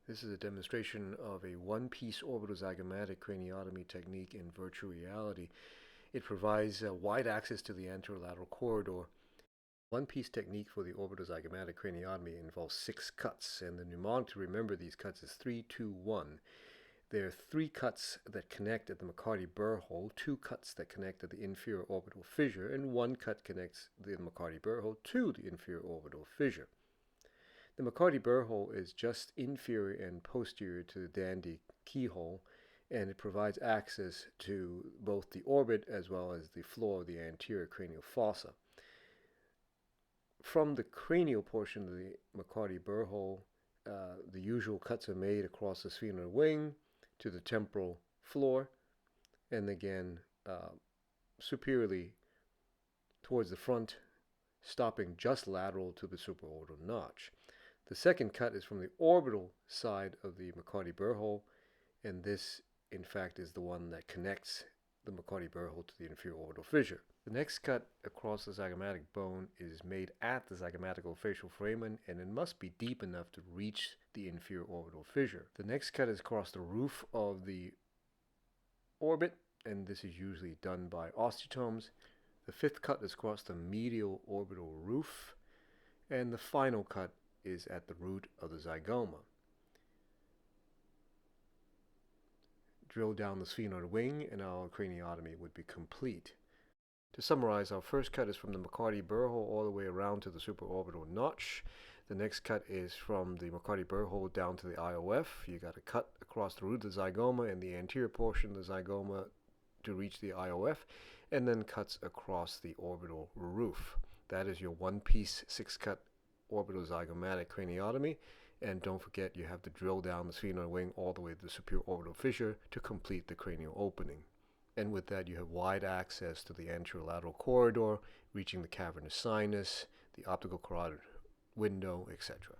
This is a demonstration of a one-piece orbitozygomatic craniotomy technique in virtual reality. It provides wide access to the anterolateral corridor. One-piece technique for the orbitozygomatic craniotomy involves 6 cuts, and the mnemonic to remember these cuts is 3, 2, 1. There are 3 cuts that connect at the MACCARTY-BURR hole, 2 cuts that connect at the inferior orbital fissure, and 1 cut connects the MACCARTY-BURR hole to the inferior orbital fissure. The MACCARTY-BURR hole is just inferior and posterior to the Dandy keyhole, and it provides access to both the orbit as well as the floor of the anterior cranial fossa. From the cranial portion of the MACCARTY-BURR hole, the usual cuts are made across the sphenoid wing to the temporal floor, and again superiorly towards the front, stopping just lateral to the supraorbital notch. The second cut is from the orbital side of the MACCARTY-BURR hole, and this in fact is the one that connects the MACCARTY-BURR hole to the inferior orbital fissure. The next cut across the zygomatic bone is made at the zygomaticofacial foramen, and it must be deep enough to reach the inferior orbital fissure. The next cut is across the roof of the orbit, and this is usually done by osteotomes. The fifth cut is across the medial orbital roof, and the final cut is at the root of the zygoma. Drill down the sphenoid wing and our craniotomy would be complete. To summarize, our first cut is from the MACCARTY-BURR hole all the way around to the supraorbital notch. The next cut is from the MACCARTY-BURR hole down to the IOF. You got to cut across the root of the zygoma and the anterior portion of the zygoma to reach the IOF, and then cuts across the orbital roof. That is your one-piece 6-cut orbitozygomatic craniotomy, and don't forget you have to drill down the sphenoid wing all the way to the superior orbital fissure to complete the cranial opening. And with that you have wide access to the anterolateral corridor, reaching the cavernous sinus, the optical carotid window, etc.